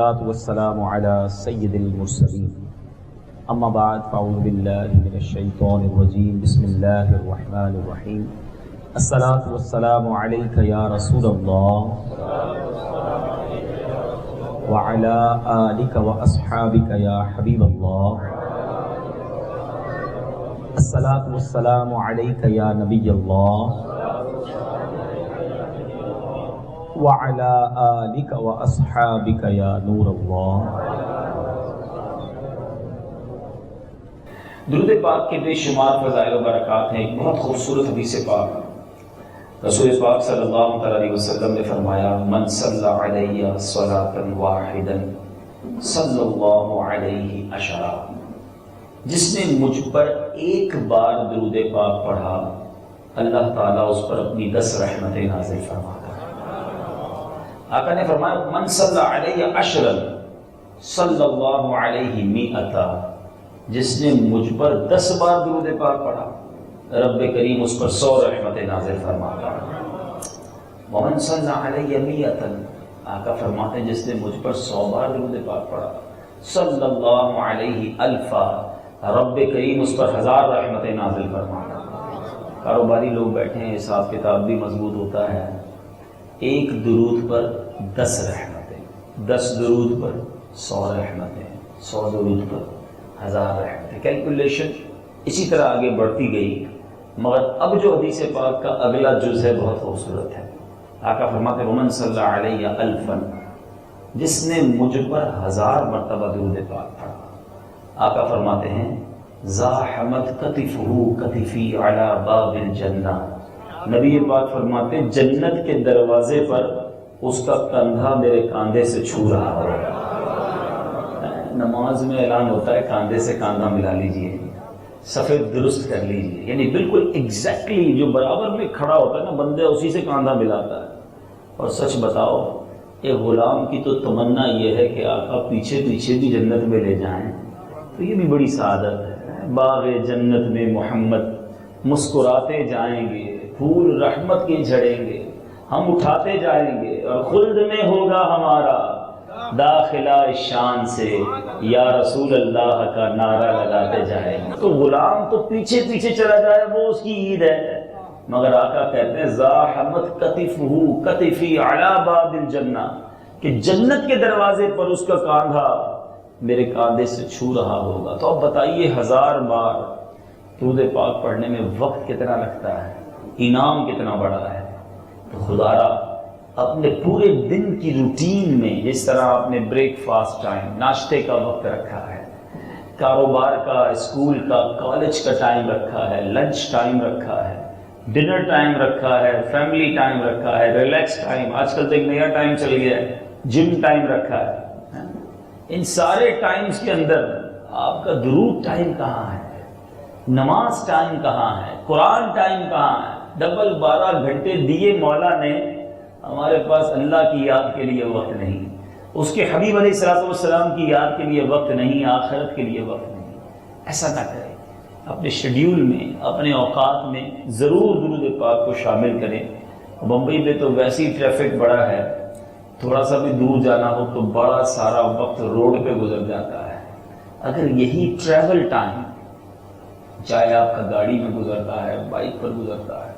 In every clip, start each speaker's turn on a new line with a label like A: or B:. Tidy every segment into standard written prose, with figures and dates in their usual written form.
A: والسلام على سيد المرسلين اما بعد فاعوذ بالله من الشيطان الرجيم بسم الله الرحمن الرحيم الصلاة والسلام عليك يا رسول الله وعلى آلك وأصحابك يا حبيب الله الصلاة والسلام عليك يا نبي الله وعلى آلك وأصحابك يا نور الله۔
B: درود پاک کے بے شمار فضائل و برکات ہیں۔ ایک بہت خوبصورت حدیث پاک رسول پاک صلی اللہ علیہ وسلم نے فرمایا من صلی علیہ صلاۃ واحدا صلی اللہ علیہ عشرا، جس نے مجھ پر ایک بار درود پاک پڑھا اللہ تعالیٰ اس پر اپنی 10 رحمتیں نازل فرماتا ہے۔ آقا نے فرمایا من صلی علیہ عشرا صلی اللہ علیہ مئتا، جس نے مجھ پر 10 بار درود پاک پڑھا رب کریم اس پر 100 رحمتیں نازل فرماتا ہے۔ ومن صلی علیہ مئتا، آقا فرماتے ہیں جس نے مجھ پر 100 بار درود پاک پڑھا صلی اللہ علیہ الفا، رب کریم اس پر 1000 رحمتیں نازل فرماتا ہے۔ کاروباری لوگ بیٹھے ہیں، حساب کتاب بھی مضبوط ہوتا ہے۔ ایک درود پر 10 رحمتیں، 10 درود پر 100 رحمتیں، 100 درود پر 1000 رحمتیں۔ کیلکولیشن اسی طرح آگے بڑھتی گئی، مگر اب جو حدیث پاک کا اگلا جز ہے بہت خوبصورت ہے۔ آقا فرماتے ہیں ومن صلی علیہ الفا، جس نے مجھ پر 1000 مرتبہ درود پاک پڑھا، آقا فرماتے ہیں زاحمت کتفہ کتفی علی باب الجنہ، نبی پاک فرماتے ہیں جنت کے دروازے پر اس کا کندھا میرے کاندھے سے چھو رہا ہوگا۔ نماز میں اعلان ہوتا ہے کاندھے سے کاندھا ملا لیجئے، صفیں درست کر لیجئے، یعنی بالکل ایگزیکٹلی جو برابر میں کھڑا ہوتا ہے نا بندہ اسی سے کاندھا ملاتا ہے۔ اور سچ بتاؤ ایک غلام کی تو تمنا یہ ہے کہ آقا پیچھے پیچھے بھی جنت میں لے جائیں، تو یہ بھی بڑی سعادت ہے۔ باغ جنت میں محمد مسکراتے جائیں گے، پھول رحمت کے جھڑیں گے، ہم اٹھاتے جائیں گے، اور خلد میں ہوگا ہمارا داخلہ شان سے یا رسول اللہ کا نعرہ لگاتے جائیں گے۔ تو غلام تو پیچھے پیچھے چلا جائے وہ اس کی عید ہے، مگر آقا کہتے ہیں زاحمت کتفہ کتفی علی باب الجنہ، کہ جنت کے دروازے پر اس کا کاندھا میرے کاندھے سے چھو رہا ہوگا۔ تو اب بتائیے 1000 بار درود پاک پڑھنے میں وقت کتنا لگتا ہے، انعام کتنا بڑا ہے۔ تو خدا را اپنے پورے دن کی روٹین میں جس طرح آپ نے بریک فاسٹ ٹائم، ناشتے کا وقت رکھا ہے، کاروبار کا، اسکول کا، کالج کا ٹائم رکھا ہے، لنچ ٹائم رکھا ہے، ڈنر ٹائم رکھا ہے، فیملی ٹائم رکھا ہے، ریلیکس ٹائم، آج کل تو ایک نیا ٹائم چل گیا ہے، جم ٹائم رکھا ہے، ان سارے ٹائمز کے اندر آپ کا درود ٹائم کہاں ہے، نماز ٹائم کہاں ہے، قرآن ٹائم کہاں ہے؟ ڈبل 12 گھنٹے دیے مولا نے، ہمارے پاس اللہ کی یاد کے لیے وقت نہیں، اس کے حبیب علیہ السلام کی یاد کے لیے وقت نہیں، آخرت کے لیے وقت نہیں۔ ایسا نہ کریں، اپنے شیڈیول میں، اپنے اوقات میں ضرور درود پاک کو شامل کریں۔ بمبئی میں تو ویسی ٹریفک بڑا ہے، تھوڑا سا بھی دور جانا ہو تو بڑا سارا وقت روڈ پہ گزر جاتا ہے۔ اگر یہی ٹریول ٹائم، چاہے آپ کا گاڑی میں گزرتا ہے، بائک پر گزرتا ہے،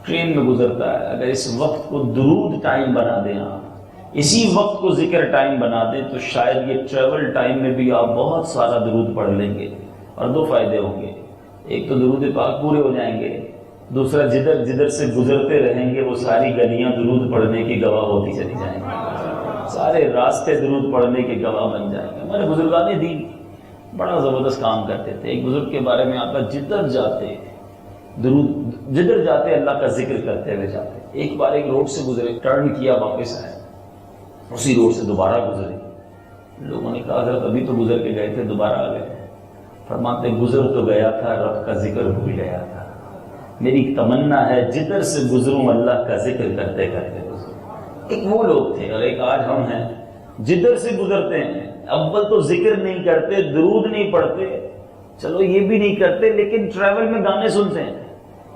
B: ٹرین میں گزرتا ہے، اگر اس وقت کو درود ٹائم بنا دیں، آپ اسی وقت کو ذکر ٹائم بنا دیں، تو شاید یہ ٹریول ٹائم میں بھی آپ بہت سارا درود پڑھ لیں گے، اور 2 فائدے ہوں گے۔ ایک تو درود پاک پورے ہو جائیں گے، دوسرا جدھر جدھر سے گزرتے رہیں گے وہ ساری گلیاں درود پڑھنے کی گواہ ہوتی چلی جائیں گی، سارے راستے درود پڑھنے کے گواہ بن جائیں گے۔ ہمارے بزرگان دین بڑا زبردست کام کرتے تھے۔ ایک بزرگ کے بارے میں آتا جدھر جاتے درود، جدھر جاتے اللہ کا ذکر کرتے ہوئے جاتے۔ ایک بار ایک روڈ سے گزرے، ٹرن کیا، واپس آئے، اسی روڈ سے دوبارہ گزرے۔ لوگوں نے کہا حضرت ابھی تو گزر کے گئے تھے، دوبارہ آ گئے۔ فرماتے گزر تو گیا تھا، رب کا ذکر بھول گیا تھا۔ میری تمنا ہے جدھر سے گزروں اللہ کا ذکر کرتے کرتے گزروں۔ ایک وہ لوگ تھے اور ایک آج ہم ہیں، جدھر سے گزرتے ہیں اول تو ذکر نہیں کرتے، درود نہیں پڑھتے، چلو یہ بھی نہیں کرتے، لیکن ٹریول میں گانے سنتے ہیں،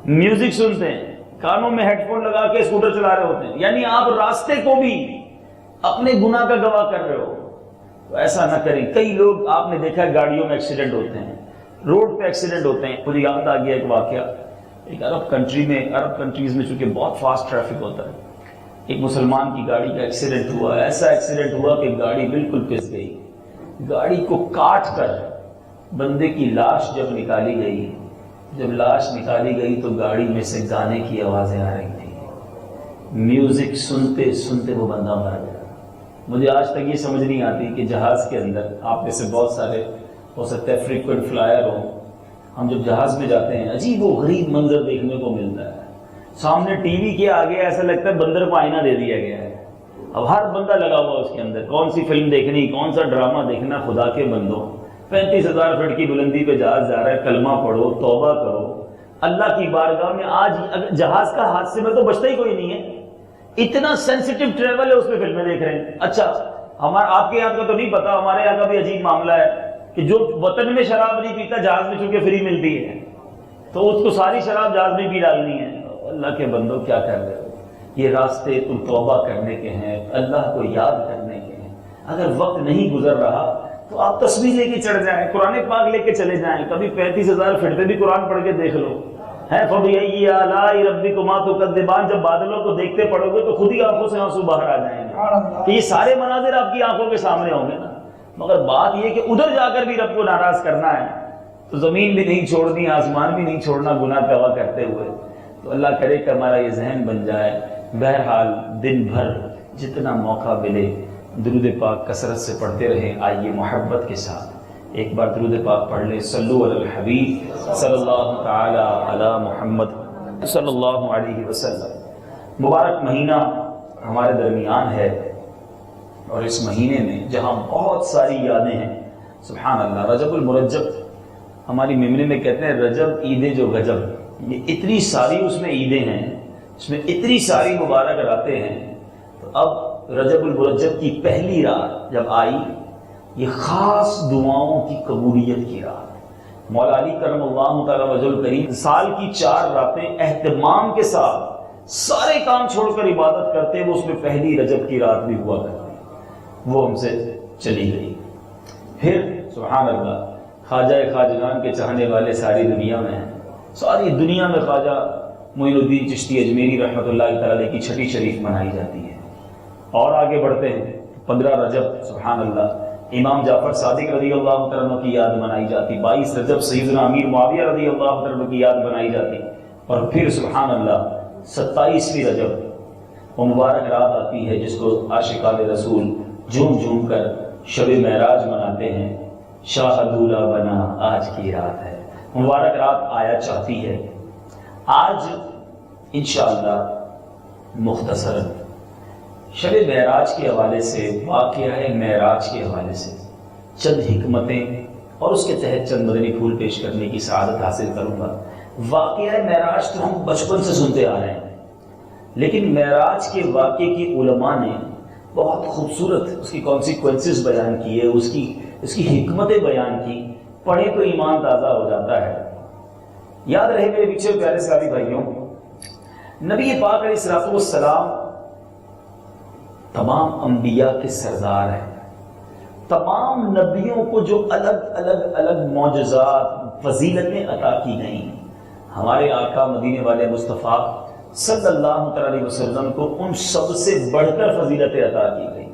B: میوزک سنتے ہیں، کانوں میں ہیڈ فون لگا کے اسکوٹر چلا رہے ہوتے ہیں، یعنی آپ راستے کو بھی اپنے گناہ کا گواہ کر رہے ہو۔ تو ایسا نہ کریں. کئی لوگ آپ نے دیکھا ہے گاڑیوں میں ایکسیڈنٹ ہوتے ہیں, روڈ پہ ایکسیڈنٹ ہوتے ہیں. مجھے یاد آ گیا ایک واقعہ, ایک عرب کنٹریز میں چونکہ بہت فاسٹ ٹریفک ہوتا ہے, ایک مسلمان کی گاڑی کا ایکسیڈنٹ ہوا. ایسا ایکسیڈنٹ ہوا کہ گاڑی بالکل پس گئی. گاڑی کو کاٹ کر بندے کی لاش جب نکالی گئی, جب لاش نکالی گئی تو گاڑی میں سے گانے کی آوازیں آ رہی تھیں. میوزک سنتے سنتے وہ بندہ مر گیا. مجھے آج تک یہ سمجھ نہیں آتی کہ جہاز کے اندر, آپ میں سے بہت سارے ہو سکتا ہے فریکوینٹ فلائر ہوں, ہم جب جہاز میں جاتے ہیں عجیب و غریب منظر دیکھنے کو ملتا ہے. سامنے ٹی وی کے آگے ایسا لگتا ہے بندر کو آئینہ دے دیا گیا ہے. اب ہر بندہ لگا ہوا اس کے اندر, کون سی فلم دیکھنی, کون سا ڈرامہ دیکھنا. خدا کے بندوں, 35,000 فٹ کی بلندی پہ جہاز جا رہا ہے, کلمہ پڑھو, توبہ کرو اللہ کی بارگاہ میں. آج جہاز کا حادثے میں تو بچتا ہی کوئی نہیں ہے, اتنا سینسیٹیو ٹریول ہے, اس پہ فلمیں دیکھ رہے ہیں. اچھا آپ کے یہاں کا تو نہیں پتا, ہمارے یہاں کا بھی عجیب معاملہ ہے کہ جو وطن میں شراب نہیں پیتا جہاز میں چونکہ فری ملتی ہے تو اس کو ساری شراب جہاز میں پی ڈالنی ہے. اللہ کے بندوں کیا کر رہے ہو؟ یہ راستے تم توبہ کرنے کے ہیں, اللہ کو یاد کرنے کے ہیں. اگر وقت نہیں گزر رہا تو آپ تصویر لے کے چڑھ جائیں, قرآن پاک لے کے چلے جائیں. کبھی 35,000 فٹ پہ بھی قرآن پڑھ کے دیکھ لو ہے. فَبِأَيِّ آلَاءِ رَبِّكُمَا تُكَذِّبَانِ, جب بادلوں کو دیکھتے پڑھو گے تو خود ہی آنکھوں سے آنسو باہر آ جائیں گے کہ یہ سارے مناظر آپ کی آنکھوں کے سامنے ہوں گے نا. مگر بات یہ کہ ادھر جا کر بھی رب کو ناراض کرنا ہے تو زمین بھی نہیں چھوڑنی, آسمان بھی نہیں چھوڑنا گناہ پیوا کرتے ہوئے. تو اللہ کرے کہ ہمارا یہ ذہن بن جائے. بہرحال دن بھر جتنا موقع ملے درود پاک کثرت سے پڑھتے رہیں. آئیے محبت کے ساتھ ایک بار درود پاک پڑھ لیں. صلو علی الحبیب صلی اللہ تعالی علی محمد صلی اللہ علیہ وسلم. مبارک مہینہ ہمارے درمیان ہے اور اس مہینے میں جہاں بہت ساری یادیں ہیں, سبحان اللہ. رجب المرجب ہماری میموری میں کہتے ہیں رجب عید جو گجب. یہ اتنی ساری اس میں عیدیں ہیں, اس میں اتنی ساری مبارک راتیں ہیں. تو اب رجب المرجب کی پہلی رات جب آئی, یہ خاص دعاؤں کی قبولیت کی رات. مولا علی کرم اللہ تعالی وجہ الکریم سال کی 4 راتیں اہتمام کے ساتھ سارے کام چھوڑ کر عبادت کرتے, وہ اس میں پہلی رجب کی رات بھی ہوا کرتی. وہ ہم سے چلی گئی. پھر سبحان اللہ خواجہ خواجگان کے چاہنے والے ساری دنیا میں ہیں. ساری دنیا میں خواجہ معین الدین چشتی اجمیری رحمۃ اللہ تعالی کی چھٹی شریف منائی جاتی ہے. اور آگے بڑھتے ہیں 15 رجب سبحان اللہ امام جعفر صادق رضی اللہ عنہ کی یاد منائی جاتی. 22 رجب سیدنا امیر معاویہ رضی اللہ عنہ کی یاد منائی جاتی. اور پھر سبحان اللہ 27ویں رجب وہ مبارک رات آتی ہے جس کو عاشقان رسول جھوم جھوم کر شب معراج مناتے ہیں. شاہ دولہ بنا آج کی رات ہے. مبارک رات آیا چاہتی ہے. آج انشاءاللہ مختصر شب معراج کے حوالے سے, واقعہ معراج کے حوالے سے چند حکمتیں اور اس کے تحت چند مدنی پھول پیش کرنے کی سعادت حاصل کروں گا. واقعہ معراج تو ہم بچپن سے سنتے آ رہے ہیں, لیکن معراج کے واقعے کی علماء نے بہت خوبصورت اس کی کانسیکوینسز بیان کیے, اس کی حکمتیں بیان کی. پڑھے تو ایمان تازہ ہو جاتا ہے. یاد رہے میرے پیچھے پیارے ساری بھائیوں, نبی پاک علیہ الصلوۃ والسلام تمام انبیاء کے سردار ہیں. تمام نبیوں کو جو الگ معجزات فضیلتیں عطا کی گئیں, ہمارے آقا مدینے والے مصطفیٰ صلی اللہ علیہ وسلم کو ان سب سے بڑھ کر فضیلتیں عطا کی گئی.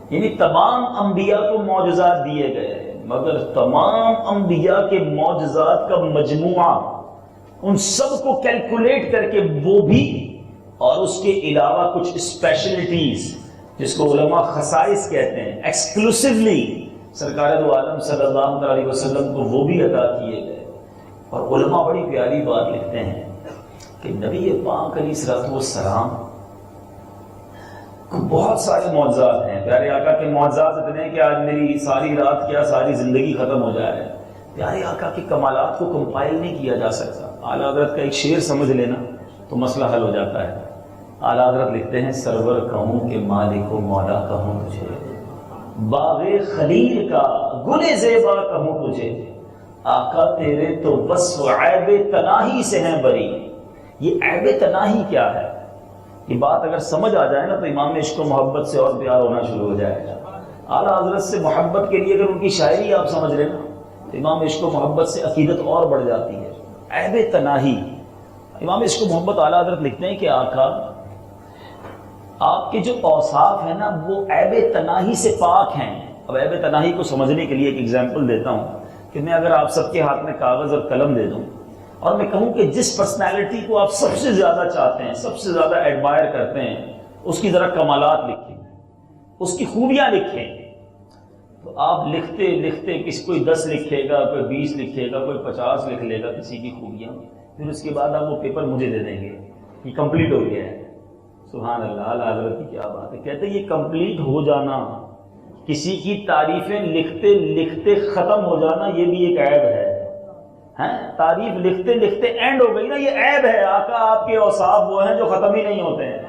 B: یعنی تمام انبیاء کو معجزات دیے گئے, مگر تمام انبیاء کے معجزات کا مجموعہ ان سب کو کیلکولیٹ کر کے وہ بھی اور اس کے علاوہ کچھ اسپیشلٹیز جس کو علماء خصائص کہتے ہیں, ایکسکلوسیولی سرکار دو عالم صلی اللہ علیہ وسلم کو وہ بھی عطا کیے گئے. اور علماء بڑی پیاری بات لکھتے ہیں کہ نبی پاک علیہ الصلوۃ والسلام کو بہت سارے معجزات ہیں. پیارے آقا کے معجزات اتنے ہیں کہ آج میری ساری رات کیا ساری زندگی ختم ہو جائے. پیارے آقا کے کمالات کو کمپائل نہیں کیا جا سکتا. اعلیٰ حضرت کا ایک شعر سمجھ لینا تو مسئلہ حل ہو جاتا ہے. اعلیٰ حضرت لکھتے ہیں سرور کہوں کہ مالک و مولا کہوں تجھے, باغ خلیل کا گل زیبا کہوں تجھے, آقا تیرے تو وصف عیب تناہی سے ہیں بری. یہ عیب تناہی کیا ہے؟ یہ بات اگر سمجھ آ جائے نا تو امام عشق و محبت سے اور پیار ہونا شروع ہو جائے گا. اعلیٰ حضرت سے محبت کے لیے اگر ان کی شاعری آپ سمجھ رہے نا تو امام عشق و محبت سے عقیدت اور بڑھ جاتی ہے. عیب تناہی. امام عشق و محبت اعلیٰ حضرت لکھتے ہیں کہ آقا آپ کے جو اوصاف ہیں نا وہ عیب تناہی سے پاک ہیں. اب عیب تناہی کو سمجھنے کے لیے ایک ایگزامپل دیتا ہوں کہ میں اگر آپ سب کے ہاتھ میں کاغذ اور قلم دے دوں اور میں کہوں کہ جس پرسنالٹی کو آپ سب سے زیادہ چاہتے ہیں, سب سے زیادہ ایڈمائر کرتے ہیں, اس کی ذرا کمالات لکھیں, اس کی خوبیاں لکھیں, تو آپ لکھتے لکھتے کسی کوئی 10 لکھے گا, کوئی 20 لکھے گا, کوئی 50 لکھ لے گا کسی کی خوبیاں, پھر اس کے بعد آپ وہ پیپر مجھے دے دیں گے یہ کمپلیٹ ہو گیا ہے. سبحان اللہ, اعلیٰ حضرت کی کیا بات ہے. کہتے ہیں یہ کمپلیٹ ہو جانا, کسی کی تعریفیں لکھتے لکھتے ختم ہو جانا, یہ بھی ایک عیب ہے. تعریف لکھتے لکھتے اینڈ ہو گئی نا, یہ عیب ہے. آقا آپ کے اوصاف وہ ہیں جو ختم ہی نہیں ہوتے ہیں.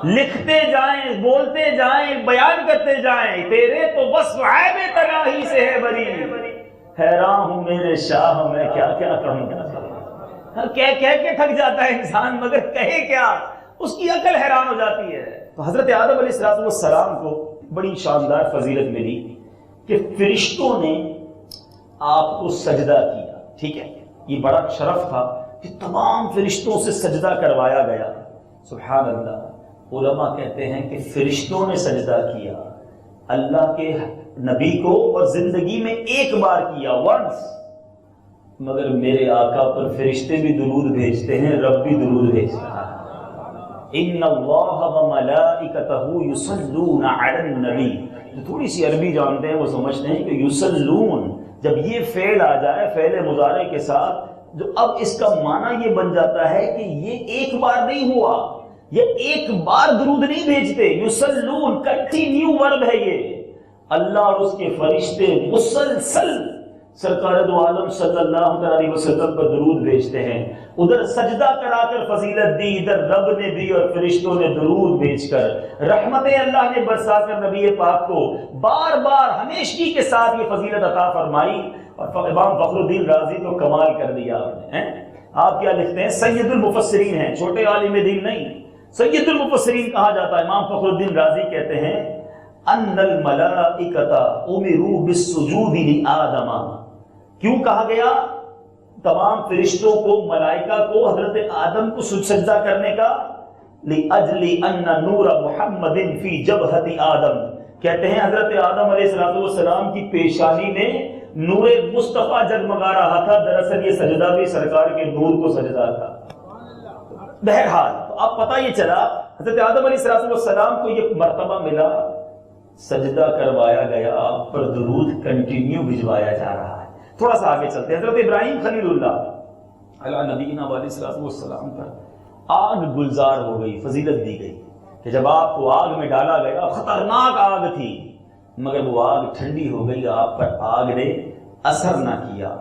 B: لکھتے جائیں, بولتے جائیں, بیان کرتے جائیں, تیرے تو بس عیب تناہی سے ہے بری. حیران ہوں میرے شاہ میں کیا کیا کہوں گا. کہہ کے تھک جاتا ہے انسان, مگر کہے کیا, اس کی عقل حیران ہو جاتی ہے. تو حضرت آدم علیہ السلام کو بڑی شاندار فضیلت ملی کہ فرشتوں نے آپ کو سجدہ کیا. ٹھیک ہے, یہ بڑا شرف تھا کہ تمام فرشتوں سے سجدہ کروایا گیا. سبحان اللہ. علماء کہتے ہیں کہ فرشتوں نے سجدہ کیا اللہ کے نبی کو, اور زندگی میں ایک بار کیا, ونس. مگر میرے آقا پر فرشتے بھی درود بھیجتے ہیں, رب بھی درود بھیجتا ہے. ان اللہ وملائکتہ یصلون علی النبی. جو تھوڑی سی عربی جانتے ہیں وہ سمجھتے ہیں کہ یصلون جب یہ فعل آ جائے فعل مضارع کے ساتھ, جو اب اس کا معنی یہ بن جاتا ہے کہ یہ ایک بار نہیں ہوا, یہ ایک بار درود نہیں بھیجتے. یصلون کنٹینیو ورب ہے یہ. اللہ اور اس کے فرشتے مسلسل سرکار دو عالم صلی اللہ علیہ وسلم پر درود بھیجتے ہیں. ادھر سجدہ کرا کر فضیلت دی, ادھر رب نے دی اور فرشتوں نے درود بھیج کر رحمتیں اللہ نے برسا کر نبی پاک کو بار بار ہمیشگی کے ساتھ یہ فضیلت عطا فرمائی. اور امام فخر الدین رازی تو کمال کر دیا آپ نے. آپ کیا لکھتے ہیں, سید المفسرین ہیں, چھوٹے عالم دین نہیں, سید المفسرین کہا جاتا ہے. امام فخر الدین رازی کہتے ہیں ان الملائکۃ امروا بالسجود لآدم. کیوں کہا گیا تمام فرشتوں کو, ملائکہ کو, حضرت آدم کو سجدہ کرنے کا؟ لأجل ان نور محمد فی جبہۃ آدم. کہتے ہیں حضرت آدم علیہ السلام کی پیشانی میں نور مصطفیٰ جگمگا رہا تھا. دراصل یہ سجدہ بھی سرکار کے نور کو سجدہ تھا. بہرحال تو اب پتہ یہ چلا حضرت آدم علیہ السلام کو یہ مرتبہ ملا, سجدہ کروایا گیا, آپ پر درود کنٹینیو بھجوایا جا رہا ہے. تھوڑا سا آگے چلتے ہیں. حضرت ابراہیم خلیل اللہ علیہ نبینا علیہ السلام پر آگ گلزار ہو گئی, فضیلت دی گئی کہ جب آپ کو آگ میں ڈالا گیا, خطرناک آگ تھی, مگر وہ آگ ٹھنڈی ہو گئی, آپ پر آگ نے اثر نہ کیا.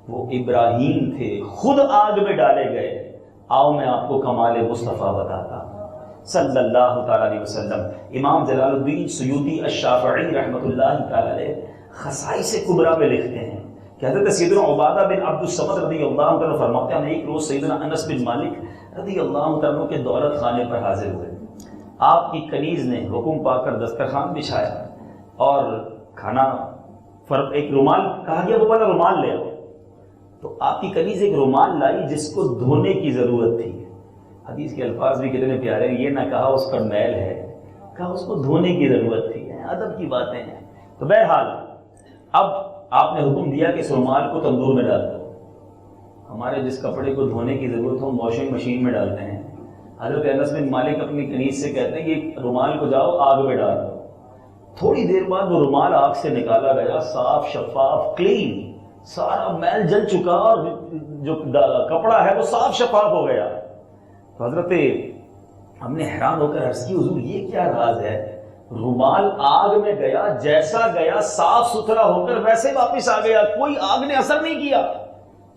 B: وہ ابراہیم تھے, خود آگ میں ڈالے گئے. آؤ میں آپ کو کمال مصطفیٰ بتاتا صلی اللہ تعالی علیہ وسلم. امام جلال الدین سیوطی الشافعی رحمۃ اللہ تعالی علیہ خصائص کبریٰ میں لکھتے ہیں کہ حضرت سیدنا عبادہ بن عبد الصمد رضی اللہ عنہ فرماتے ہیں, ایک روز سیدنا انس بن مالک رضی اللہ عنہ کے دولت خانے پر حاضر ہوئے. آپ کی کنیز نے حکم پا کر دسترخوان بچھایا اور کھانا, ایک رومال کہا گیا وہ والا رومال لے آؤ. تو آپ کی کنیز ایک رومال لائی جس کو دھونے کی ضرورت تھی. حدیث کے الفاظ بھی کتنے پیارے ہیں, یہ نہ کہا اس پر میل ہے, کہا اس کو دھونے کی ضرورت تھی. ادب کی باتیں ہیں. تو بہرحال اب آپ نے حکم دیا کہ اس رومال کو تندور میں ڈال دو. ہمارے جس کپڑے کو دھونے کی ضرورت ہو واشنگ مشین میں ڈالتے ہیں. حضرت انس بن مالک اپنی کنیز سے کہتے ہیں کہ رومال کو جاؤ آگ میں ڈال دو. تھوڑی دیر بعد وہ رومال آگ سے نکالا گیا, صاف شفاف کلین, سارا میل جل چکا اور جو کپڑا ہے وہ صاف شفاف ہو گیا. تو حضرت ہم نے حیران ہو کر عرض کی, حضور یہ کیا راز ہے؟ رومال آگ میں گیا, جیسا گیا صاف ستھرا ہو کر ویسے واپس آ گیا, کوئی آگ نے اثر نہیں کیا.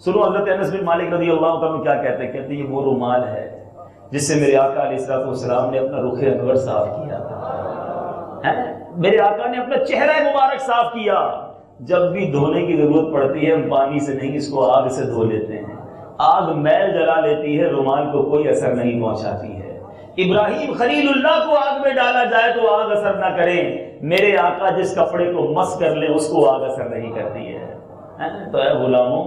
B: سنو حضرت انس بن مالک رضی اللہ عنہ کیا کہتے ہیں, کہتے ہیں یہ وہ رومال ہے جس سے میرے آقا علیہ السلام نے اپنا رخ انور صاف کیا تھا. میرے آقا نے اپنا چہرہ مبارک صاف کیا. جب بھی دھونے کی ضرورت پڑتی ہے ہم پانی سے نہیں, اس کو آگ سے دھو لیتے ہیں. آگ میل جلا لیتی ہے, رومال کو کوئی اثر نہیں پہنچاتی ہے. ابراہیم خلیل اللہ کو آگ میں ڈالا جائے تو آگ اثر نہ کرے، میرے آقا جس کپڑے کو مس کر لے اس کو آگ اثر نہیں کرتی ہے۔ تو اے غلاموں،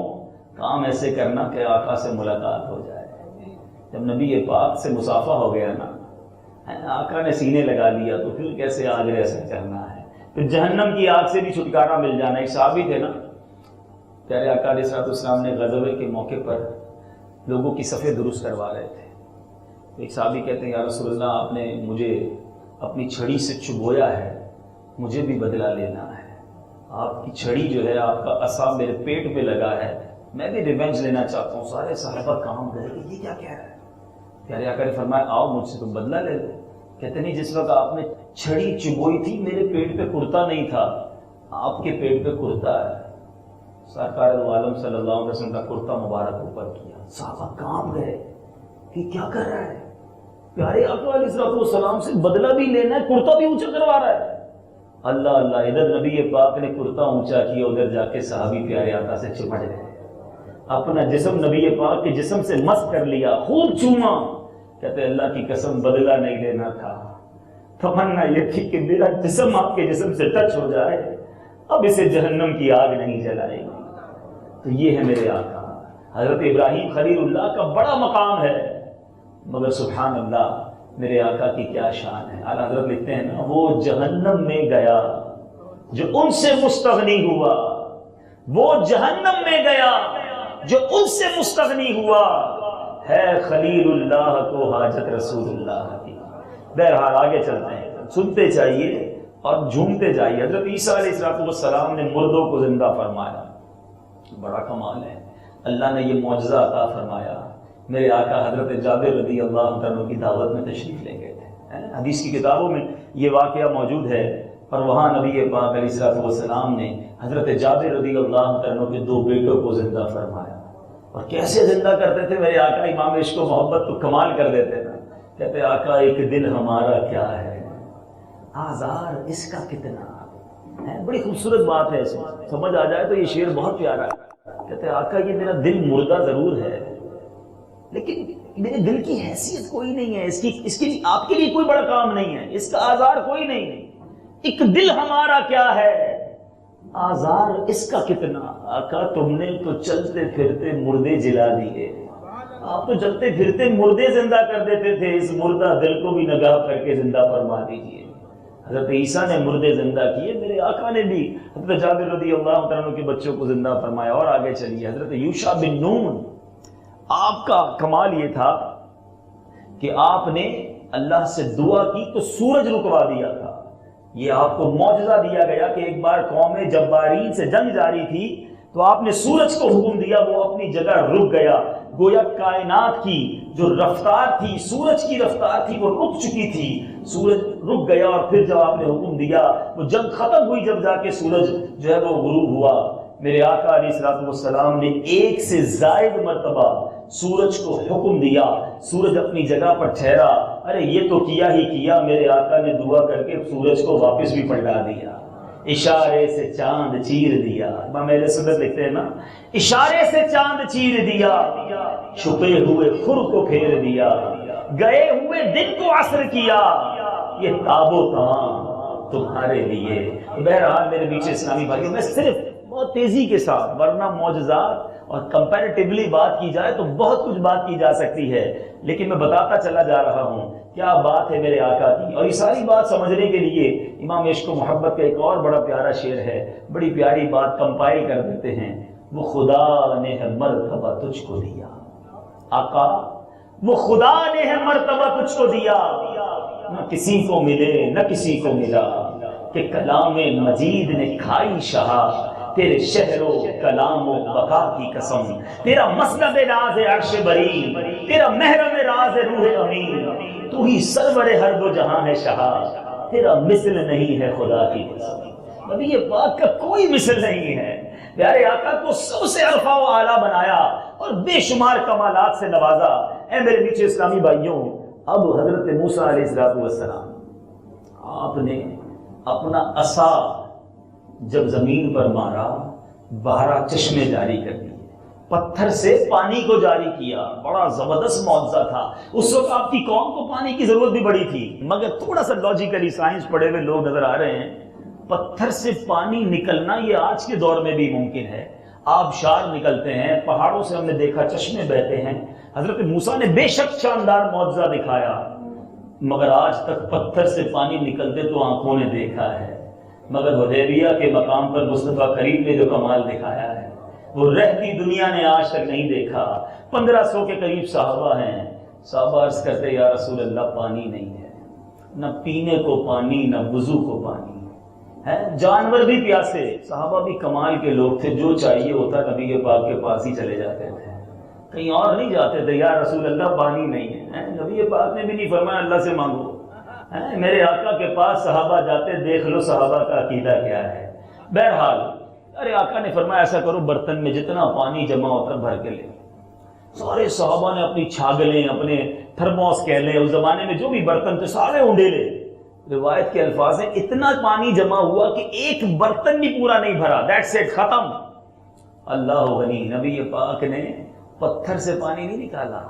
B: کام ایسے کرنا کہ آقا سے ملاقات ہو جائے۔ جب نبی پاک سے مصافحہ ہو گیا نا، آقا نے سینے لگا لیا، تو پھر کیسے آگ ایسا کرنا ہے، پھر جہنم کی آگ سے بھی چھٹکارا مل جانا۔ ایک صحابی تھے نا، پیارے آقا علیہ السلام نے غزوے کے موقع پر لوگوں کی صفیں درست کروا رہے تھے۔ ایک صحابی کہتے ہیں یا رسول اللہ، آپ نے مجھے اپنی چھڑی سے چبویا ہے، مجھے بھی بدلہ لینا ہے۔ آپ کی چھڑی جو ہے، آپ کا عصا میرے پیٹ پہ لگا ہے، میں بھی ریونج لینا چاہتا ہوں۔ سارے صحابہ کام کرے کہ یہ کیا کہہ رہا ہے؟ پیارے آقا نے فرمایا آؤ مجھ سے تم بدلہ لے لو۔ کہتے نہیں، جس وقت آپ نے چھڑی چبوئی تھی میرے پیٹ پہ کرتا نہیں تھا، آپ کے پیٹ پہ کرتا ہے۔ سرکار دو عالم صلی اللہ علیہ وسلم کا کرتا مبارک اوپر کیا، صحابہ کام گئے کہ کیا کر رہا ہے؟ پیارے آقا علیہ السلام سے بدلہ بھی لینا ہے، کرتا بھی اونچا کروا رہا ہے۔ اللہ اللہ، ادھر نبی پاک نے کرتا اونچا کیا، ادھر جا کے صحابی پیارے آقا سے چمٹ گئے، اپنا جسم نبی پاک کے جسم سے مس کر لیا، خوب چوما۔ کہتے اللہ کی قسم بدلہ نہیں لینا تھا، تمنا یہ تھی کہ میرا جسم آپ کے جسم سے ٹچ ہو جائے، اب اسے جہنم کی آگ نہیں جلائے گی۔ تو یہ ہے میرے آقا حضرت ابراہیم خلیل اللہ کا بڑا مقام ہے، مگر سبحان اللہ میرے آقا کی کیا شان ہے۔ اعلیٰ حضرت لکھتے ہیں نا، وہ جہنم میں گیا جو ان سے مستغنی ہوا، وہ جہنم میں گیا جو ان سے مستغنی ہوا، ہے خلیل اللہ کو حاجت رسول اللہ کی۔ بہرحال آگے چلتے ہیں، سنتے چاہیے اور جھومتے جائیے۔ حضرت عیسیٰ علیہ السلام نے مردوں کو زندہ فرمایا، بڑا کمال ہے، اللہ نے یہ معجزہ عطا فرمایا۔ میرے آقا حضرت جابر رضی اللہ عنہ کی دعوت میں تشریف لے گئے تھے، حدیث کی کتابوں میں یہ واقعہ موجود ہے، اور وہاں نبی پاک علیہ السلام نے حضرت جابر رضی اللہ عنہ کے 2 بیٹوں کو زندہ فرمایا۔ اور کیسے زندہ کرتے تھے میرے آقا، امام عشق و محبت تو کمال کر دیتے نا۔ کہتے آقا ایک دل ہمارا کیا ہے، آزار اس کا کتنا ہے۔ بڑی خوبصورت بات ہے، سمجھ آ جائے تو یہ شعر بہت پیارا ہے۔ کہتے آقا یہ میرا دل مردہ ضرور ہے، لیکن میرے دل کی حیثیت کوئی نہیں ہے، اس کے لیے آپ کے لیے کوئی بڑا کام نہیں ہے، اس کا آزار کوئی نہیں ہے۔ ایک دل ہمارا کیا ہے، آزار اس کا کتنا۔ آقا تم نے تو چلتے پھرتے مردے جلا دیے، آپ تو چلتے پھرتے مردے زندہ کر دیتے تھے، اس مردہ دل کو بھی نگاہ کر کے زندہ فرما دیجیے۔ حضرت عیسیٰ نے مردے زندہ کیے، میرے آقا نے بھی حضرت جابر رضی اللہ عنہ کے بچوں کو زندہ فرمایا۔ اور آگے چلیے، حضرت یوشع بن نون، آپ کا کمال یہ تھا کہ آپ نے اللہ سے دعا کی تو سورج رکوا دیا تھا۔ یہ آپ کو معجزہ دیا گیا کہ ایک بار قوم جبارین سے جنگ جاری تھی تو آپ نے سورج کو حکم دیا، وہ اپنی جگہ رک گیا، گویا کائنات کی جو رفتار تھی، سورج کی رفتار تھی، وہ رک چکی تھی، سورج رک گیا۔ اور پھر جب آپ نے حکم دیا، وہ جنگ ختم ہوئی، جب جا کے سورج جو ہے وہ غروب ہوا، میرے آقا علیہ السلام نے 1 سے زائد مرتبہ سورج کو حکم دیا، سورج اپنی جگہ پر ٹھہرا۔ ارے یہ تو کیا ہی کیا، میرے آقا نے دعا کر کے سورج کو واپس بھی پلٹا دیا، اشارے سے چاند چیر دیا۔ امام اہل سنت لکھتے ہیں نا، اشارے سے چاند چیر دیا، چھپے ہوئے خور کو پھیر دیا، گئے ہوئے دن کو عصر کیا، یہ تاب و تمام تمہارے لیے۔ بہرحال میرے پیچھے اسلامی بھائیوں، میں صرف بہت تیزی کے ساتھ، ورنہ معجزات اور کمپیریٹیولی بات کی جائے تو بہت کچھ بات کی جا سکتی ہے، لیکن میں بتاتا چلا جا رہا ہوں کیا بات ہے میرے آقا کی۔ اور یہ ساری بات سمجھنے کے لیے امام عشق و محبت کا ایک اور بڑا پیارا شعر ہے، بڑی پیاری بات کمپائل کر دیتے ہیں۔ وہ خدا نے ہے مرتبہ تجھ کو دیا، آقا وہ خدا نے ہے مرتبہ تجھ کو دیا، نہ کسی کو ملے نہ کسی کو ملا، کہ کلام مجید نے کھائی شہا، تیرے شہر و کلام و بقا کی قسم، تیرا مسند راز عرش بری، تیرا محرم راز روح امین، تو ہی سرور ہر دو جہاں ہے شہا، تیرا مثل نہیں ہے خدا کی قسم۔ نبی پاک کا کوئی مثل نہیں ہے، پیارے آقا کو سب سے عرفہ و اعلیٰ بنایا اور بے شمار کمالات سے نوازا۔ اے میرے پیچھے اسلامی بھائیوں، اب حضرت موسیٰ علیہ السلام، آپ نے اپنا عصا جب زمین پر مارا، 12 چشمے جاری کر دیے، پتھر سے پانی کو جاری کیا، بڑا زبردست معجزہ تھا۔ اس وقت آپ کی قوم کو پانی کی ضرورت بھی بڑی تھی، مگر تھوڑا سا لاجیکلی سائنس پڑھے ہوئے لوگ نظر آ رہے ہیں، پتھر سے پانی نکلنا یہ آج کے دور میں بھی ممکن ہے۔ آبشار نکلتے ہیں، پہاڑوں سے ہم نے دیکھا چشمے بہتے ہیں۔ حضرت موسیٰ نے بے شک شاندار معجزہ دکھایا، مگر آج تک پتھر سے پانی نکلتے تو آنکھوں نے دیکھا ہے، مگر حدیبیہ کے مقام پر مصطفیٰ کریم نے جو کمال دکھایا ہے وہ رہتی دنیا نے آج تک نہیں دیکھا۔ 1500 کے قریب صحابہ ہیں، صحابہ عرض کرتے یا رسول اللہ پانی نہیں ہے، نہ پینے کو پانی نہ وضو کو پانی ہے، جانور بھی پیاسے۔ صحابہ بھی کمال کے لوگ تھے، جو چاہیے ہوتا نبی کے پاک کے پاس ہی چلے جاتے تھے، کہیں اور نہیں جاتے تھے۔ یا رسول اللہ پانی نہیں ہے، نبی پاک نے بھی نہیں فرمایا اللہ سے مانگو، میرے آقا کے پاس صحابہ جاتے، دیکھ لو صحابہ کا عقیدہ کیا ہے۔ بہرحال ارے آقا نے فرمایا ایسا کرو برتن میں جتنا پانی جمع ہوتا بھر کے لے۔ سارے صحابہ نے اپنی چھاگلیں، اپنے تھرموس کہہ لیں، اس زمانے میں جو بھی برتن تھے سارے اونڈے لے۔ روایت کے الفاظ ہیں اتنا پانی جمع ہوا کہ ایک برتن بھی پورا نہیں بھرا، دیٹس اٹ، ختم۔ اللہ غنی، نبی پاک نے پتھر سے پانی نہیں نکالا،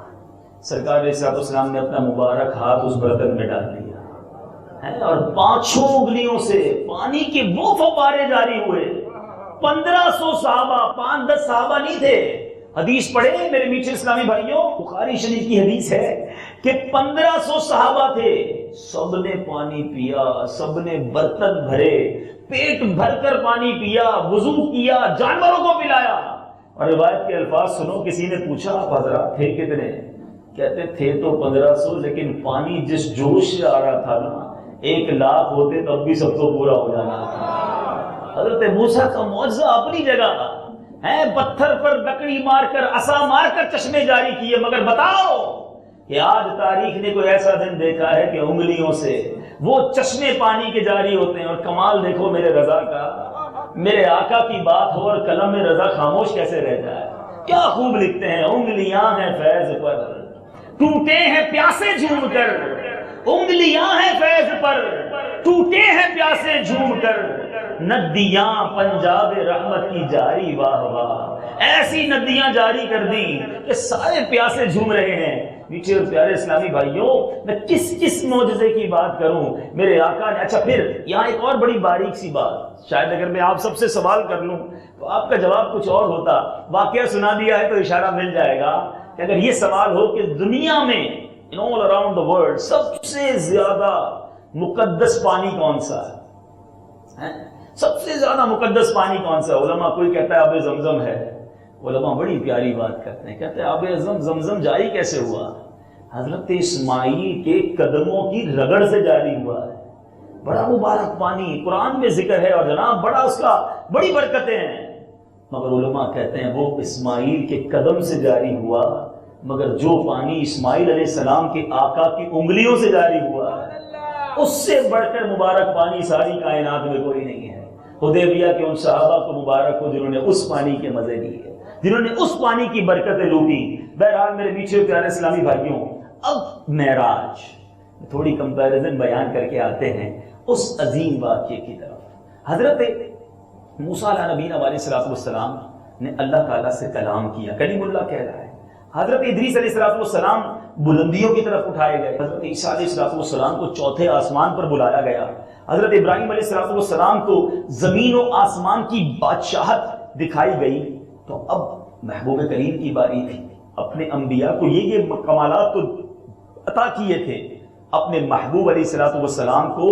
B: سرکار علیہ الصلوۃ والسلام نے اپنا مبارک ہاتھ اس برتن میں ڈال دیا اور 5 انگلیوں سے پانی کے وہ فوارے جاری ہوئے۔ 1500 صحابہ، 5-10 صحابہ نہیں تھے۔ حدیث پڑھے میرے میٹھے اسلامی بھائیوں، بخاری شریف کی حدیث ہے کہ 1500 صحابہ تھے، سب نے پانی پیا، سب نے برتن بھرے، پیٹ بھر کر پانی پیا، وضو کیا، جانوروں کو پلایا۔ اور روایت کے الفاظ سنو، کسی نے پوچھا آپ حضرات تھے کتنے؟ کہتے تھے تو 1500، لیکن پانی جس جوش سے آ رہا تھا نا 1 لاکھ ہوتے تب بھی سب کو پورا ہو جانا تھا۔ حضرت موسیٰ کا معجزہ اپنی جگہ ہے، پتھر پر لکڑی مار کر، عصا مار کر چشمے جاری کیے، مگر بتاؤ کہ آج تاریخ نے کوئی ایسا دن دیکھا ہے کہ انگلیوں سے وہ چشمے پانی کے جاری ہوتے ہیں؟ اور کمال دیکھو میرے رضا کا، میرے آقا کی بات ہو اور قلم میں رضا خاموش کیسے رہ جائے۔ کیا خوب لکھتے ہیں، انگلیاں ہیں فیض پر ٹوٹے ہیں پیاسے جھوم کر، انگلیاں ہیں فیض پر ٹوٹے ہیں پیاسے جھوم کر، ندیاں پنجاب رحمت کی جاری واہ واہ، ایسی ندیاں جاری کر دی کہ سارے پیاسے جھوم رہے ہیں۔ میٹھے اور پیارے اسلامی بھائیوں، میں کس معجزے کی بات کروں میرے آقا نے۔ اچھا پھر یہاں ایک اور بڑی باریک سی بات، شاید اگر میں آپ سب سے سوال کر لوں تو آپ کا جواب کچھ اور ہوتا، واقعہ سنا دیا ہے تو اشارہ مل جائے گا کہ اگر یہ سوال ہو کہ دنیا میں in all around the world سب سے زیادہ مقدس پانی کون سا ہے؟ سب سے زیادہ مقدس پانی کون سا ہے؟ علماء کوئی کہتا ہے آب زمزم ہے، علماء بڑی پیاری بات کرتے ہیں، کہتے ہیں آب زمزم جاری کیسے ہوا؟ حضرت اسماعیل کے قدموں کی رگڑ سے جاری ہوا ہے، بڑا مبارک پانی، قرآن میں ذکر ہے اور جناب بڑا اس کا بڑی برکتیں ہیں، مگر علماء کہتے ہیں وہ اسماعیل کے قدم سے جاری ہوا، مگر جو پانی اسماعیل علیہ السلام کے آقا کی انگلیوں سے جاری ہوا اس سے بڑھ کر مبارک پانی ساری کائنات میں کوئی نہیں ہے۔ حدیبیہ کے ان صحابہ کو مبارک ہو جنہوں نے اس پانی کے مزے لیے، جنہوں نے اس پانی کی برکتیں لوٹی۔ بہرحال میرے میٹھے پیارے اسلامی بھائیوں، اب معراج تھوڑی کمپیریزن بیان کر کے آتے ہیں اس عظیم واقعے کی طرف۔ حضرت موسیٰ علیہ نبینا علیہ السلام نے اللہ تعالیٰ سے کلام کیا، کلیم اللہ کہہ رہا ہے۔ حضرت ادریس علیہ السلام بلندیوں کی طرف اٹھائے گئے، حضرت عیسیٰ علیہ السلام کو چوتھے آسمان پر بلایا گیا، حضرت ابراہیم علیہ السلام کو زمین و آسمان کی بادشاہت دکھائی گئی۔ تو اب محبوب کریم کی باری تھی، اپنے انبیاء کو یہ کمالات تو عطا کیے تھے، اپنے محبوب علیہ السلام کو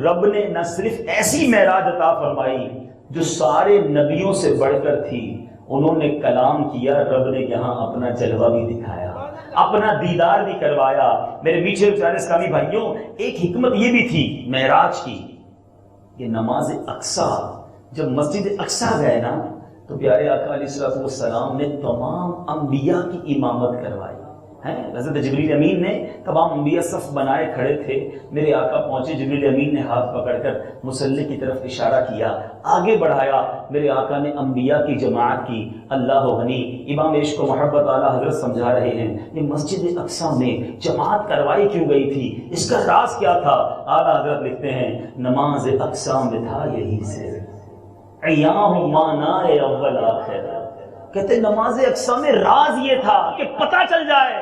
B: رب نے نہ صرف ایسی معراج عطا فرمائی جو سارے نبیوں سے بڑھ کر تھی، انہوں نے کلام کیا، رب نے یہاں اپنا جلوہ بھی دکھایا، اپنا دیدار بھی کروایا۔ میرے میٹھے پیارے اسلامی بھائیوں، ایک حکمت یہ بھی تھی معراج کی، یہ نماز اقصیٰ، جب مسجد اقصیٰ گئے نا تو پیارے آقا علیہ السلام نے تمام انبیاء کی امامت کروائی۔ حضرت جبریل امین نے تمام انبیاء صف بنائے کھڑے تھے، میرے آقا پہنچے، جبریل امین نے ہاتھ پکڑ کر مصلی کی طرف اشارہ کیا، آگے بڑھایا، میرے آقا نے انبیاء کی جماعت کی۔ اللہ غنی، امام عشق و محبت اعلیٰ حضرت سمجھا رہے ہیں کہ مسجد اقصیٰ میں جماعت کروائی کیوں گئی تھی، اس کا راز کیا تھا؟ اعلیٰ حضرت لکھتے ہیں نماز اقصیٰ میں تھا یہی سے عیاں مانائے اول آخر، کہتے نماز اقصیٰ میں راز یہ تھا کہ پتہ چل جائے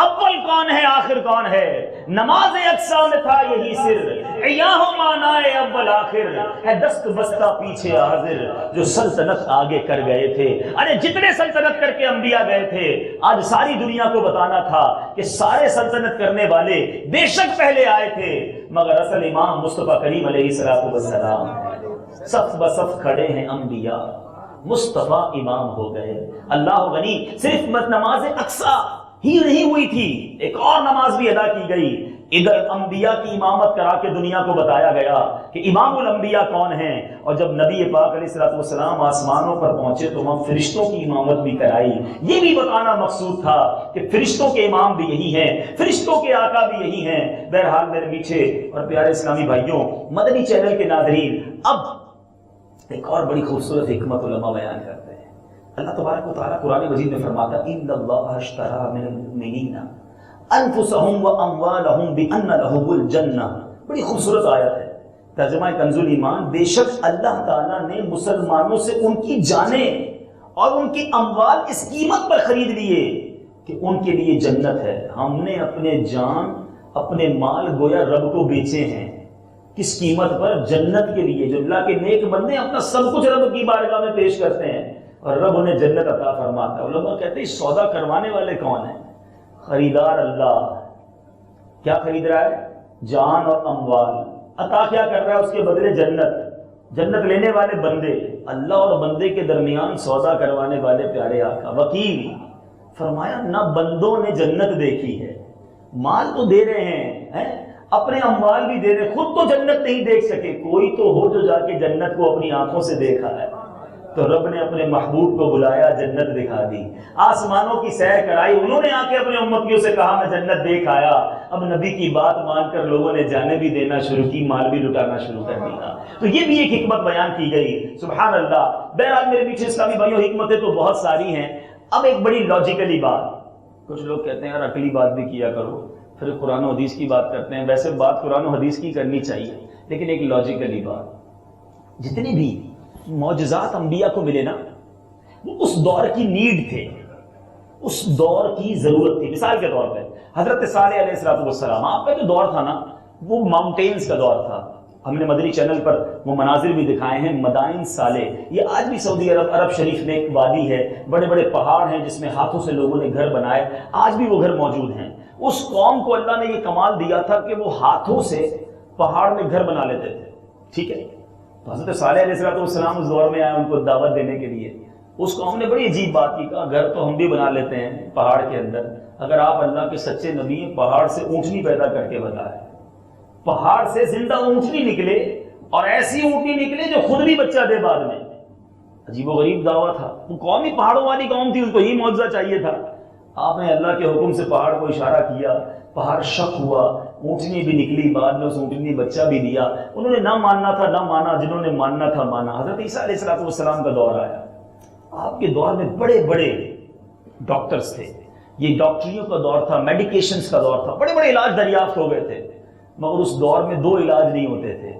B: اول کون ہے آخر کون ہے. نماز اقصیٰ میں تھا یہی سر، ایاہ معنائے اول آخر ہے دست بستہ پیچھے حاضر. جو سلطنت آگے کر گئے تھے، ارے جتنے سلطنت کر کے انبیاء گئے تھے، آج ساری دنیا کو بتانا تھا کہ سارے سلطنت کرنے والے بے شک پہلے آئے تھے، مگر اصل امام مصطفیٰ کریم علیہ السلام ہے. صف بصف کھڑے ہیں انبیاء، مصطفیٰ امام ہو گئے. اللہ غنی صرف نماز اقصیٰ ہی نہیں ہوئی تھی، ایک اور نماز بھی ادا کی گئی. ادھر انبیاء کی امامت کرا کے دنیا کو بتایا گیا کہ امام الانبیاء کون ہیں. اور جب نبی پاک علیہ السلام آسمانوں پر پہنچے تو وہاں فرشتوں کی امامت بھی کرائی. یہ بھی بتانا مقصود تھا کہ فرشتوں کے امام بھی یہی ہیں، فرشتوں کے آقا بھی یہی ہیں. بہرحال میرے میٹھے اور پیارے اسلامی بھائیوں، مدنی چینل کے ناظرین، اب ایک اور بڑی خوبصورت حکمت علماء بیان کرتے ہیں. اللہ تبارک و تعالیٰ قرآن مجید میں فرماتا ان اللہ اشترى من المؤمنین انفسهم واموالهم بان لهم الجنہ. بڑی خوبصورت آیت ہے. ترجمہ کنز الایمان، بے شک اللہ تعالیٰ نے مسلمانوں سے ان کی جانیں اور ان کی اموال اس قیمت پر خرید لیے کہ ان کے لیے جنت ہے. ہم نے اپنے جان اپنے مال گویا رب کو بیچے ہیں. کس قیمت پر؟ جنت کے لیے. جو اللہ کے نیک بندے اپنا سب کچھ رب کی بارگاہ میں پیش کرتے ہیں اور رب انہیں جنت عطا فرماتا ہے. علماء کہتے ہیں سودا کروانے والے کون ہیں؟ خریدار اللہ. کیا خرید رہا ہے؟ جان اور اموال. عطا کیا کر رہا ہے؟ اس کے بدلے جنت. جنت لینے والے بندے، اللہ اور بندے کے درمیان سودا کروانے والے پیارے آقا. وکیل فرمایا نہ بندوں نے جنت دیکھی ہے، مال تو دے رہے ہیں، اپنے اموال بھی دے رہے، خود تو جنت نہیں دیکھ سکے. کوئی تو ہو جو جا کے جنت کو اپنی آنکھوں سے دیکھا ہے. تو رب نے اپنے محبوب کو بلایا، جنت دکھا دی، آسمانوں کی سیر کرائی. انہوں نے آ کے اپنے امتیوں سے کہا میں جنت دیکھ آیا. اب نبی کی بات مان کر لوگوں نے جانیں بھی دینا شروع کی، مال بھی لٹانا شروع کر دیا. تو یہ بھی ایک حکمت بیان کی گئی. سبحان اللہ. بہرحال میرے پیچھے اسلامی بھائیوں حکمتیں تو بہت ساری ہیں. اب ایک بڑی لاجیکلی بات، کچھ لوگ کہتے ہیں یار عقلی بات بھی کیا کرو، پھر قرآن و حدیث کی بات کرتے ہیں. ویسے بات قرآن و حدیث کی کرنی چاہیے، لیکن ایک لاجیکلی بات، جتنے بھی معجزات انبیاء کو ملے نا، وہ اس دور کی نیڈ تھے، اس دور کی ضرورت تھی. مثال کے طور پہ حضرت صالح علیہ السلام، آپ کا جو دور تھا نا وہ ماؤنٹینز کا دور تھا. ہم نے مدنی چینل پر وہ مناظر بھی دکھائے ہیں. مدائن صالح، یہ آج بھی سعودی عرب شریف میں ایک وادی ہے، بڑے بڑے پہاڑ ہیں جس میں ہاتھوں سے لوگوں نے گھر بنائے. آج بھی وہ گھر موجود ہیں. اس قوم کو اللہ نے یہ کمال دیا تھا کہ وہ ہاتھوں سے پہاڑ میں گھر بنا لیتے تھے. ٹھیک ہے، تو حضرت صالح علیہ السلام اس دور میں آئے ان کو دعوت دینے کے لیے. اس قوم نے بڑی عجیب بات کی، کہا گھر تو ہم بھی بنا لیتے ہیں پہاڑ کے اندر، اگر آپ اللہ کے سچے نبی ہیں پہاڑ سے اونٹنی پیدا کر کے بتائیں. پہاڑ سے زندہ اونٹنی نکلے، اور ایسی اونٹنی نکلے جو خود بھی بچہ دے بعد میں. عجیب و غریب دعویٰ تھا. وہ قوم ہی پہاڑوں والی قوم تھی، ان کو یہی معجزہ چاہیے تھا. آپ نے اللہ کے حکم سے پہاڑ کو اشارہ کیا، پہاڑ شک ہوا، اونٹنی بھی نکلی، بعد میں اس اونٹنی نے بچہ بھی دیا. انہوں نے نہ ماننا تھا نہ مانا، جنہوں نے ماننا تھا مانا. حضرت عیسیٰ علیہ السلام کا دور آیا. آپ کے دور میں بڑے بڑے ڈاکٹرز تھے، یہ ڈاکٹریوں کا دور تھا، میڈیکیشنز کا دور تھا، بڑے بڑے علاج دریافت ہو گئے تھے. مگر اس دور میں دو علاج نہیں ہوتے تھے.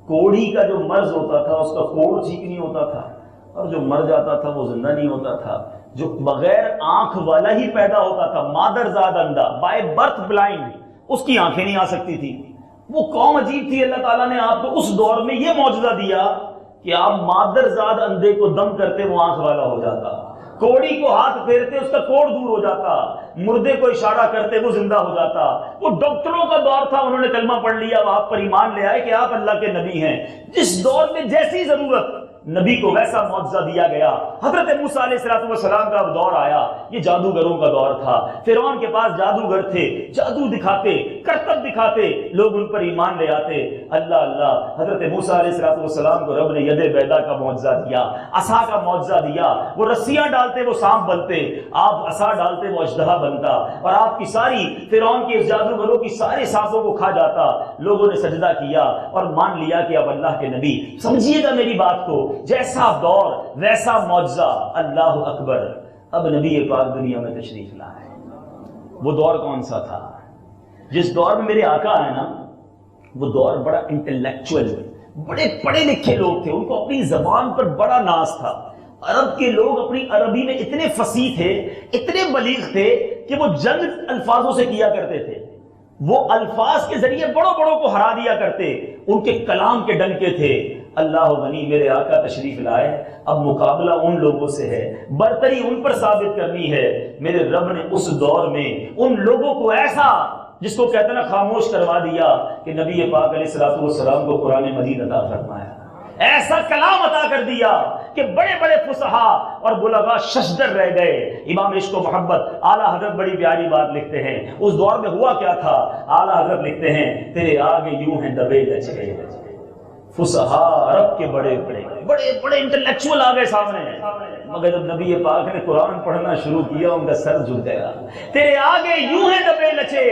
B: کوڑھی کا جو مرض ہوتا تھا اس کا کوڑ ٹھیک نہیں ہوتا تھا، اور جو مر جاتا تھا وہ زندہ نہیں ہوتا تھا. جو بغیر آنکھ والا ہی پیدا ہوتا تھا، مادر زاد اندھا، بائی برتھ بلائنڈ، اس کی آنکھیں نہیں آ سکتی تھی. وہ قوم عجیب تھی. اللہ تعالیٰ نے آپ کو اس دور میں یہ معجزہ دیا کہ آپ مادر زاد اندھے کو دم کرتے وہ آنکھ والا ہو جاتا، کوڑی کو ہاتھ پھیرتے اس کا کوڑ دور ہو جاتا، مردے کو اشارہ کرتے وہ زندہ ہو جاتا. وہ ڈاکٹروں کا دور تھا، انہوں نے کلمہ پڑھ لیا، وہ آپ پر ایمان لے آئے کہ آپ اللہ کے نبی ہیں. جس دور میں جیسی ضرورت نبی کو ویسا معجزہ دیا گیا. حضرت موسیٰ علیہ السلام کا دور آیا، یہ جادوگروں کا دور تھا. فرعون کے پاس جادوگر تھے، جادو دکھاتے، کرتب دکھاتے، لوگ ان پر ایمان لے آتے. اللہ اللہ، حضرت موسیٰ علیہ السلام کو رب نے ید بیضا کا معجزہ دیا، عصا کا معجزہ دیا. وہ رسیاں ڈالتے وہ سانپ بنتے، آپ عصا ڈالتے وہ اژدہا بنتا، اور آپ کی ساری فرعون کے جادوگروں کی سارے سانپوں کو کھا جاتا. لوگوں نے سجدہ کیا اور مان لیا کہ اب اللہ کے نبی. سمجھیے گا میری بات کو، جیسا دور ویسا معجزہ. اللہ اکبر. اب نبی پاک دنیا میں تشریف لائے. وہ دور کون سا تھا؟ جس دور میں میرے آقا ہے نا، وہ دور بڑا انٹلیکچوئل، بڑے پڑھے لکھے لوگ تھے، ان کو اپنی زبان پر بڑا ناز تھا.
C: عرب کے لوگ اپنی عربی میں اتنے فصیح تھے، اتنے بلیغ تھے کہ وہ جنگ الفاظوں سے کیا کرتے تھے، وہ الفاظ کے ذریعے بڑوں بڑوں کو ہرا دیا کرتے، ان کے کلام کے ڈنکے تھے۔ اللہ غنی میرے آقا تشریف لائے، اب مقابلہ ان لوگوں سے ہے، برتری ان پر ثابت کرنی ہے۔ میرے رب نے اس دور میں ان لوگوں کو ایسا، جس کو کہتے ہیں نا خاموش کروا دیا، کہ نبی پاک علیہ الصلوۃ والسلام کو قرآن مجید عطا فرمایا، ایسا کلام عطا کر دیا کہ بڑے بڑے فصحا اور بلغا ششدر رہ گئے۔ امام عشق و محبت اعلیٰ حضرت بڑی پیاری بات لکھتے ہیں، اس دور میں ہوا کیا تھا، اعلیٰ حضرت لکھتے ہیں تیرے آگے یوں ہیں دبے لچکے، فصحا عرب کے بڑے بڑے انٹلیکچوئل آ گئے سامنے، مگر جب نبی پاک نے قرآن پڑھنا شروع کیا ان کا سر جھک گیا۔ تیرے آگے یوں ہیں دبے لچے،